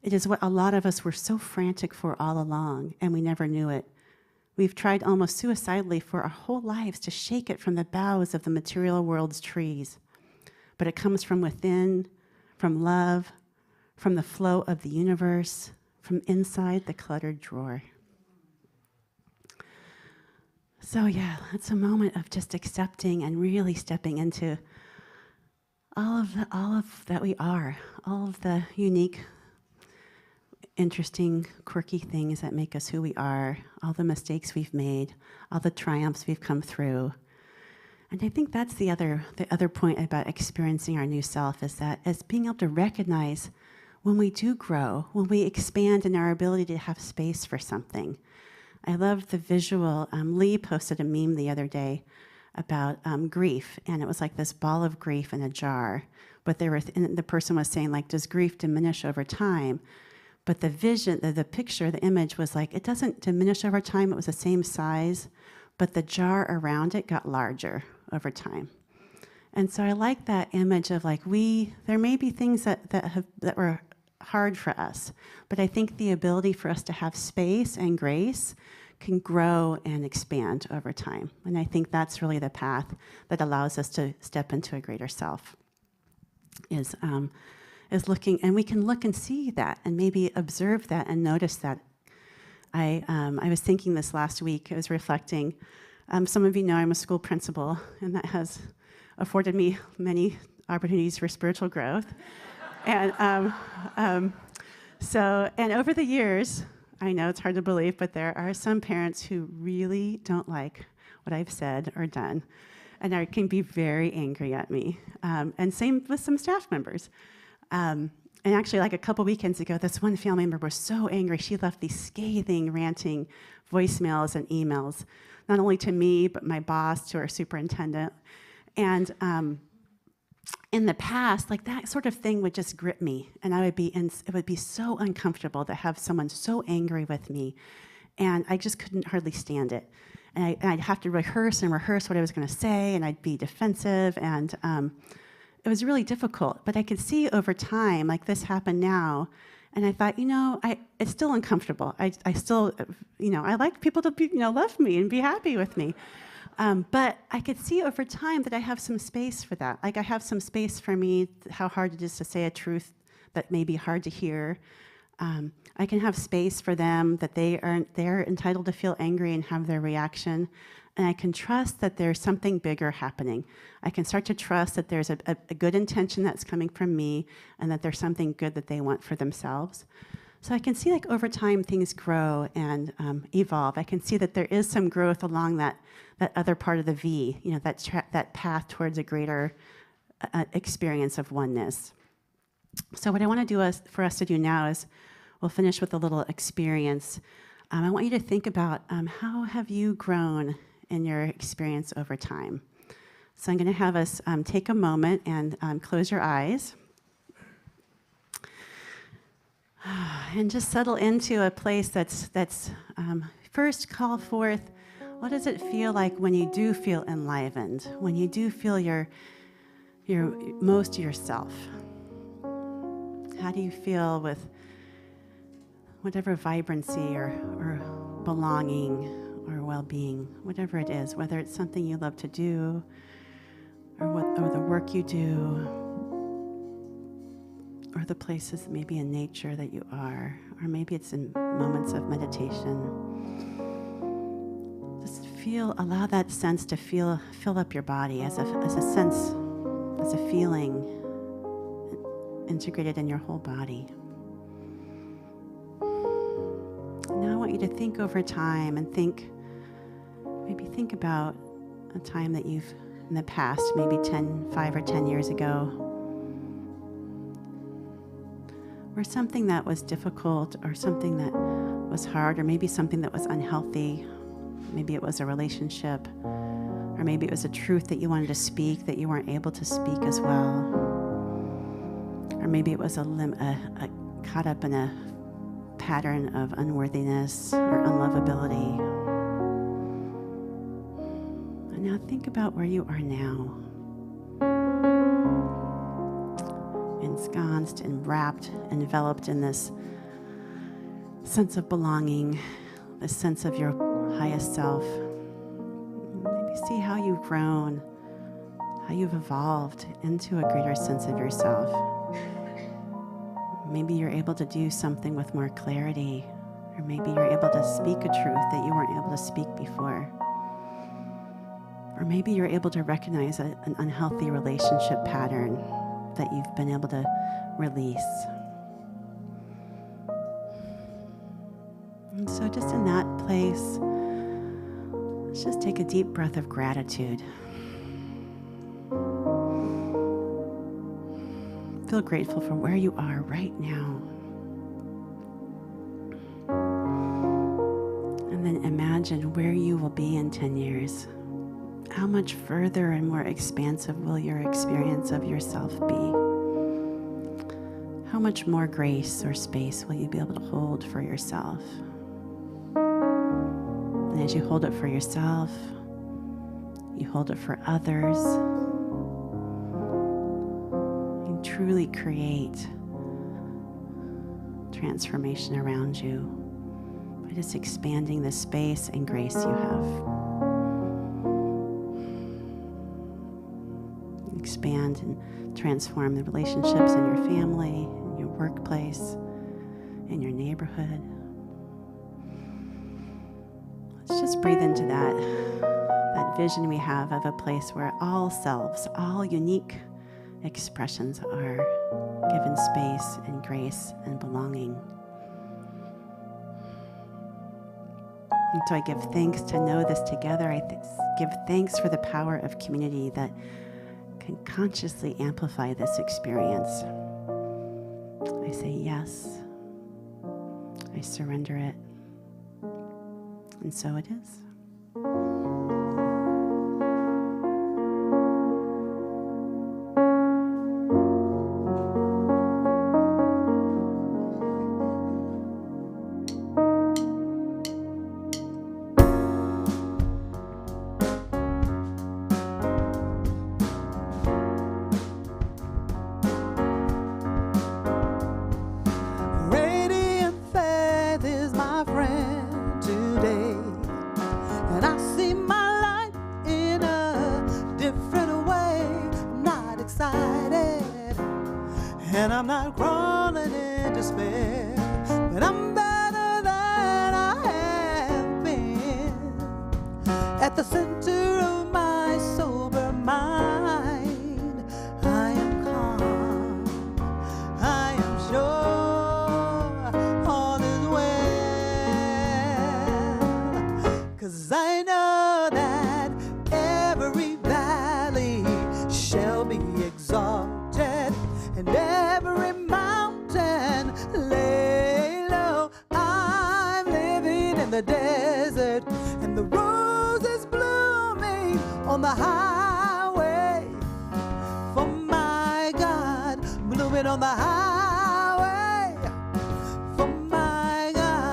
It is what a lot of us were so frantic for all along, and we never knew it. We've tried almost suicidally for our whole lives to shake it from the boughs of the material world's trees. But it comes from within, from love, from the flow of the universe, from inside the cluttered drawer. So yeah, it's a moment of just accepting and really stepping into all of that we are, all of the unique, interesting, quirky things that make us who we are, all the mistakes we've made, all the triumphs we've come through. And I think that's the other point about experiencing our new self, is being able to recognize when we do grow, when we expand in our ability to have space for something. I love the visual. Lee posted a meme the other day about grief, and it was like this ball of grief in a jar. But the person was saying, like, does grief diminish over time? But the vision, the picture, the image was like, it doesn't diminish over time. It was the same size, but the jar around it got larger over time. And so I like that image of like, there may be things that were hard for us, but I think the ability for us to have space and grace can grow and expand over time. And I think that's really the path that allows us to step into a greater self, is looking, and we can look and see that and maybe observe that and notice that. I was thinking this last week, I was reflecting. Some of you know I'm a school principal, and that has afforded me many opportunities for spiritual growth. And and over the years, I know it's hard to believe, but there are some parents who really don't like what I've said or done, and can be very angry at me. And same with some staff members. And actually, like a couple weekends ago, this one family member was so angry. She left these scathing, ranting voicemails and emails, not only to me, but my boss, to our superintendent. And in the past, like that sort of thing would just grip me, and it would be so uncomfortable to have someone so angry with me, and I just couldn't hardly stand it. And I'd have to rehearse what I was going to say, and I'd be defensive, and it was really difficult. But I could see over time, like this happened now, and I thought, it's still uncomfortable. I still, I like people to love me and be happy with me. But I could see over time that I have some space for that. Like I have some space for me, how hard it is to say a truth that may be hard to hear. I can have space for them, that they're entitled to feel angry and have their reaction. And I can trust that there's something bigger happening. I can start to trust that there's a good intention that's coming from me, and that there's something good that they want for themselves. So I can see, like, over time things grow and evolve. I can see that there is some growth along that other part of the V, that path towards a greater experience of oneness. So what I want to do for us to do now is, we'll finish with a little experience. I want you to think about how have you grown in your experience over time. So I'm going to have us take a moment and close your eyes. And just settle into a place that's first call forth, what does it feel like when you do feel enlivened, when you do feel your most yourself? How do you feel with whatever vibrancy or belonging or well-being, whatever it is, whether it's something you love to do or the work you do, or the places maybe in nature that you are, or maybe it's in moments of meditation. Just allow that sense to fill up your body as a sense, as a feeling integrated in your whole body. Now I want you to think over time and maybe think about a time that you've, in the past, maybe 5 or 10 years ago, or something that was difficult, or something that was hard, or maybe something that was unhealthy. Maybe it was a relationship, Or maybe it was a truth that you wanted to speak that you weren't able to speak as well. Or maybe it was caught up in a pattern of unworthiness or unlovability. And now think about where you are now. Ensconced and wrapped, enveloped in this sense of belonging, this sense of your highest self. Maybe see how you've grown, how you've evolved into a greater sense of yourself. Maybe you're able to do something with more clarity, or maybe you're able to speak a truth that you weren't able to speak before. Or maybe you're able to recognize an unhealthy relationship pattern that you've been able to release. And so just in that place, let's just take a deep breath of gratitude. Feel grateful for where you are right now. And then imagine where you will be in 10 years. How much further and more expansive will your experience of yourself be? How much more grace or space will you be able to hold for yourself? And as you hold it for yourself, you hold it for others. You truly create transformation around you by just expanding the space and grace you have. Expand and transform the relationships in your family, in your workplace, in your neighborhood. Let's just breathe into that vision we have of a place where all selves, all unique expressions are given space and grace and belonging. And so I give thanks to know this together. I give thanks for the power of community that can consciously amplify this experience. I say yes. I surrender it. And so it is. And I'm not crawling in despair, but I'm better than I have been. At the center of my sober mind, I am calm, I am sure all is well. 'Cause I know that every valley shall be exalted, and every mountain lay low. I'm living in the desert, and the roses blooming on the highway. For my God, blooming on the highway. For my God.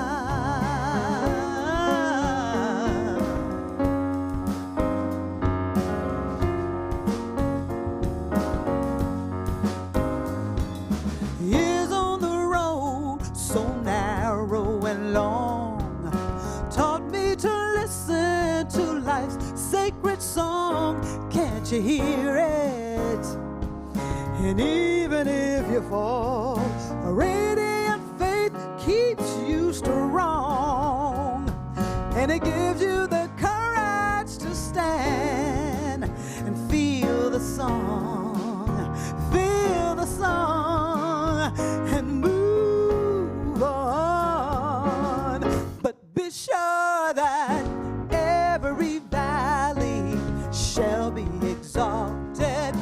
Years on the road, so narrow and long, taught me to listen to life's sacred song. Can't you hear it? And even if you fall, a radiant faith keeps you strong, and it gives you the courage to stand and feel the song, feel the song, and move on. But be sure that every valley shall be exalted,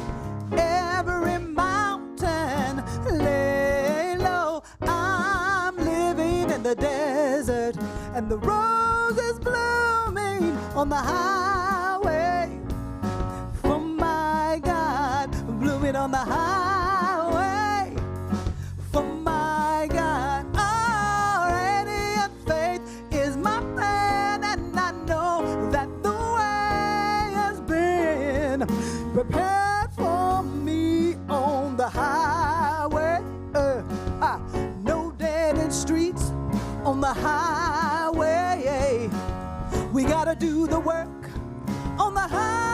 every mountain lay low. I'm living in the desert, and the roses blooming on the highway. blooming on the highway for my God. Oh, radiant faith is my friend, and I know that the way has been prepared for me on the highway. No dead-end streets on the highway. We gotta do the work on the highway.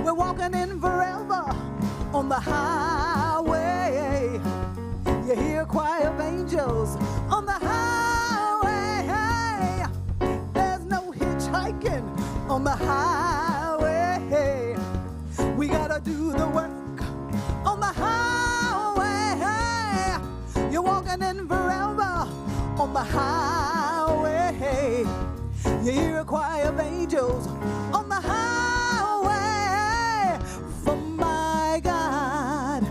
We're walking in forever on the highway. You hear a choir of angels on the highway. There's no hitchhiking on the highway. We gotta do the work on the highway. You're walking in forever on the highway. You hear a choir of angels on the highway for my God.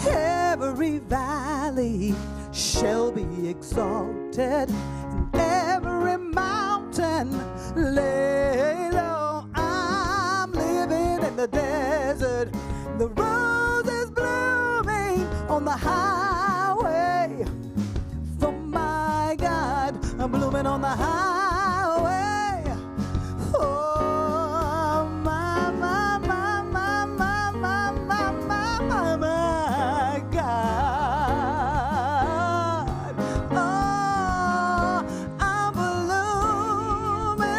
Every valley shall be exalted, and every mountain lay low. I'm living in the desert. The rose is blooming on the highway for my God. I'm blooming on the highway. Oh, my God. Oh, I'm blooming.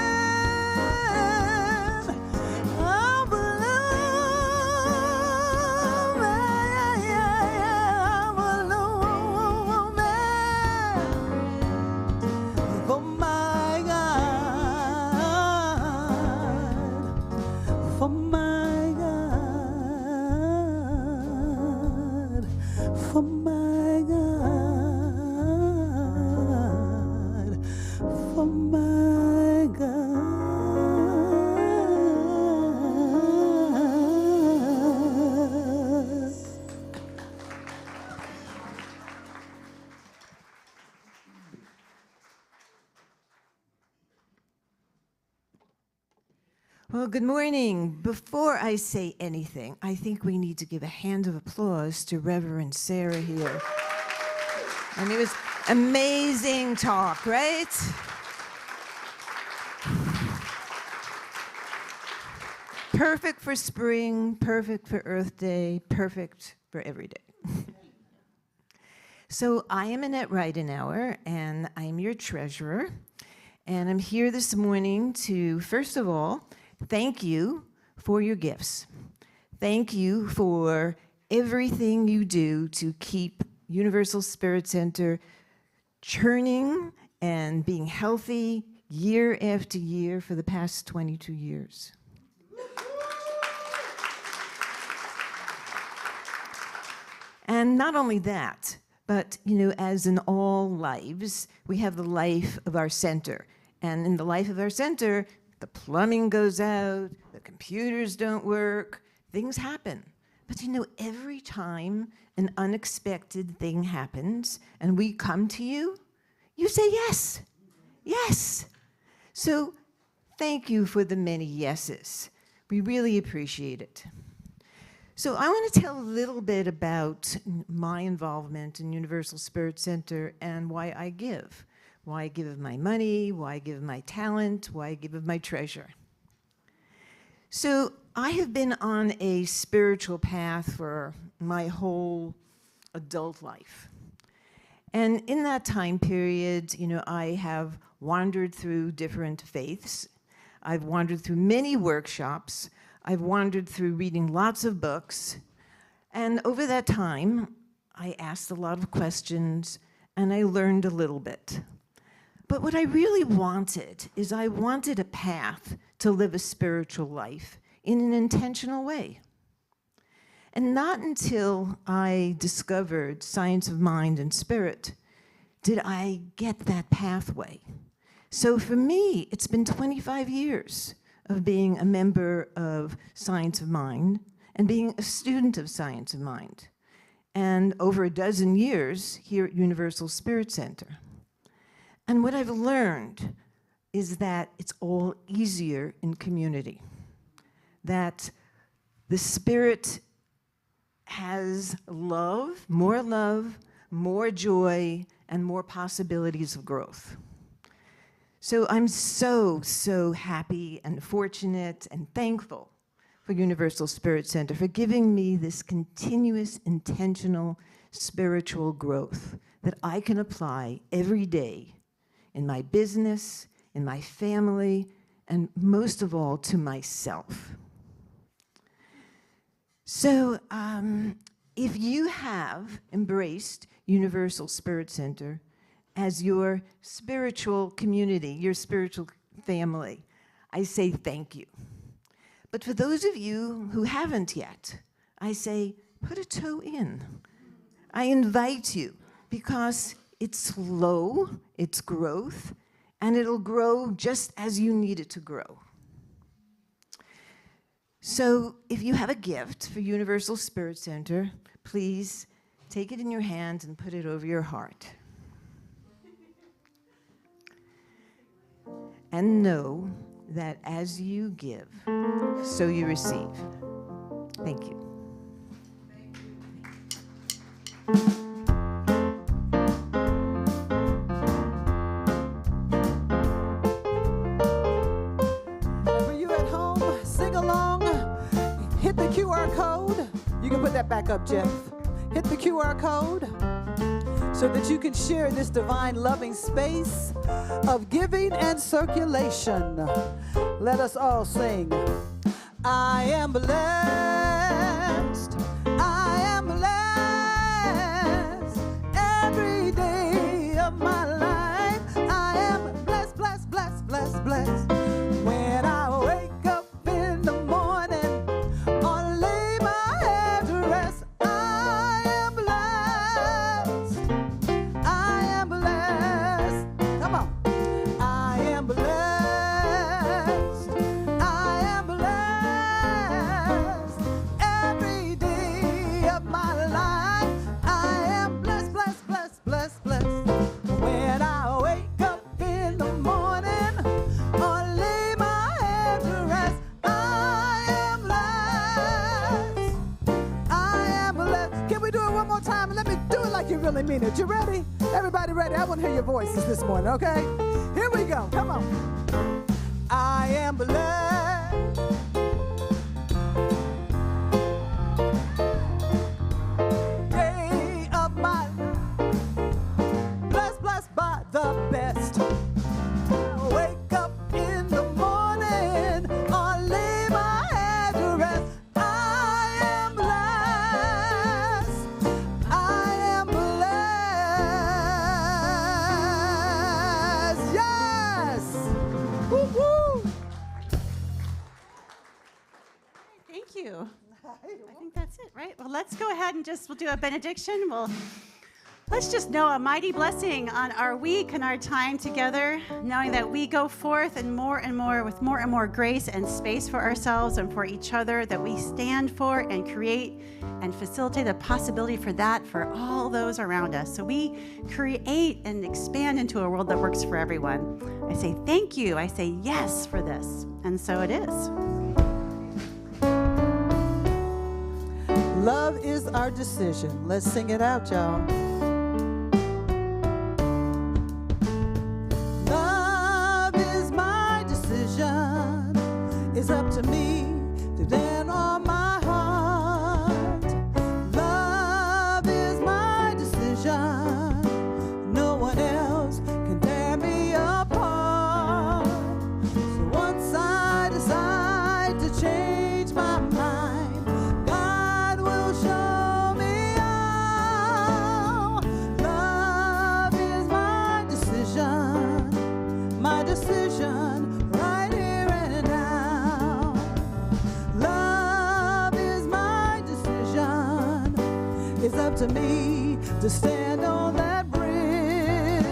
I'm blooming. I'm blooming for my God, for my God, for my God, for my God. Well, good morning. Before I say anything, I think we need to give a hand of applause to Reverend Sarah here. I mean, it was amazing talk, right? Perfect for spring, perfect for Earth Day, perfect for every day. So I am Annette Reidenauer, and I'm your treasurer. And I'm here this morning to, first of all, thank you for your gifts. Thank you for everything you do to keep Universal Spirit Center churning and being healthy year after year for the past 22 years. And not only that, but, you know, as in all lives, we have the life of our center. And in the life of our center, the plumbing goes out, the computers don't work, things happen. But you know, every time an unexpected thing happens and we come to you, you say yes, yes. So thank you for the many yeses. We really appreciate it. So I want to tell a little bit about my involvement in Universal Spirit Center and why I give. Why I give of my money, why I give of my talent, why I give of my treasure. So I have been on a spiritual path for my whole adult life. And in that time period, you know, I have wandered through different faiths. I've wandered through many workshops. I've wandered through reading lots of books. And over that time, I asked a lot of questions and I learned a little bit. But what I really wanted is I wanted a path to live a spiritual life in an intentional way. And not until I discovered science of mind and spirit did I get that pathway. So for me, it's been 25 years of being a member of Science of Mind and being a student of Science of Mind, and over a dozen years here at Universal Spirit Center. And what I've learned is that it's all easier in community, that The Spirit has love, more joy, and more possibilities of growth. So I'm so happy and fortunate and thankful for Universal Spirit Center for giving me this continuous, intentional spiritual growth that I can apply every day in my business, in my family, and most of all, to myself. So if you have embraced Universal Spirit Center as your spiritual community, your spiritual family, I say thank you. But for those of you who haven't yet, I say put a toe in. I invite you because it's slow, it's growth, and it'll grow just as you need it to grow. So if you have a gift for Universal Spirit Center, please take it in your hand and put it over your heart. And know that as you give, so you receive. Thank you. For you at home, sing along. Hit the QR code. You can put that back up, Jeff. Hit the QR code so that you can share this divine loving space of giving and circulation. Let us all sing. I am blessed. I am blessed. Every day of my life, I am blessed, blessed, blessed, blessed, blessed. When I wake up in the morning or lay my head to rest, I am blessed. I am blessed. Come on. I am blessed. I am blessed. Every day of my life, I am blessed, blessed, blessed, blessed, blessed. When I wake up in the morning or lay my head to rest, I am blessed. I am blessed. Can we do it one more time? And let me do it like you really mean it. You ready? Everybody ready? I want to hear your voices this morning, okay? Here we go. Come on. I am blessed. Day of my life, blessed, blessed by the best. Wake up in the morning or lay my head to rest. I am blessed. I am blessed. Yes. Woo woo. Thank you. I think that's it, right? Well, let's go ahead and we'll do a benediction. Let's just know a mighty blessing on our week and our time together, knowing that we go forth and more with more and more grace and space for ourselves and for each other, that we stand for and create and facilitate the possibility for that for all those around us. So we create and expand into a world that works for everyone. I say thank you. I say yes for this. And so it is. Love is our decision. Let's sing it out, y'all. Love is my decision. It's up to me to stand on my heart. Love is my decision. No one else can tear me apart. So once I decide to change my mind, God will show me how. Love is my decision right here and now. Love is my decision. It's up to me to stand on that bridge.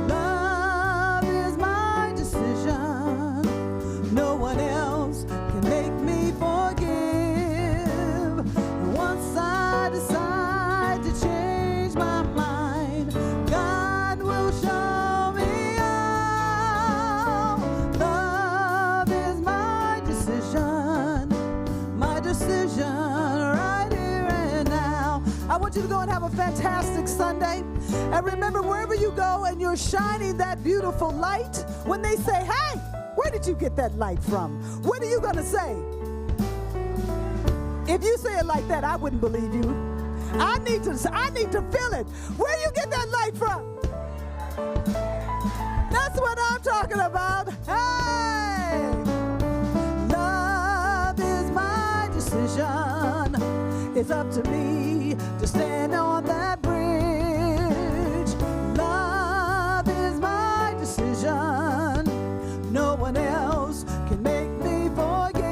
Love is my decision. No one else can make me forgive. Once I decide to change my mind, God will show me how. Love is my decision. My decision I want you to go and have a fantastic Sunday. And remember, wherever you go and you're shining that beautiful light, when they say, hey, where did you get that light from? What are you going to say? If you say it like that, I wouldn't believe you. I need to feel it. Where you get that light from? That's what I'm talking about. Hey! Love is my decision. It's up to me to stand on that bridge. Love is my decision. No one else can make me forgive.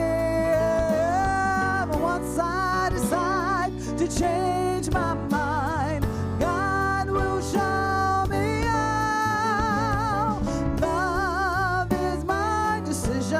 Once I decide to change my mind, God will show me how. Love is my decision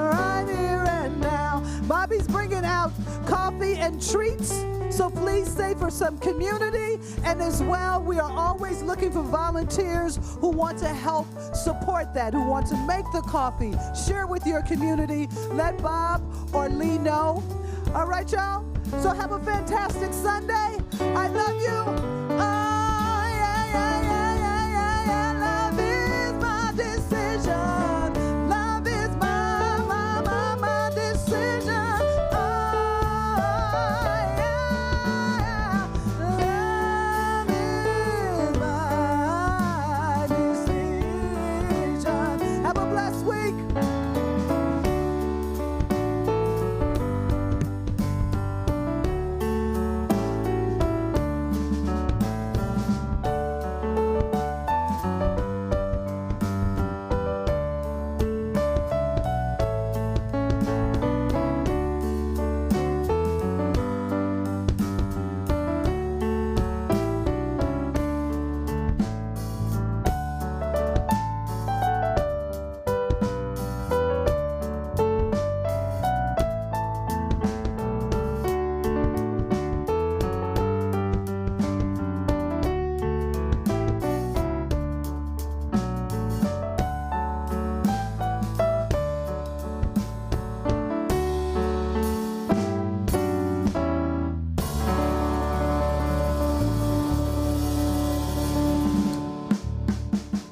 right here and now. Bobby's bringing out coffee and treats, so please stay for some community. And as well, we are always looking for volunteers who want to help support that, who want to make the coffee. Share with your community. Let Bob or Lee know. All right, y'all? So have a fantastic Sunday. I love you.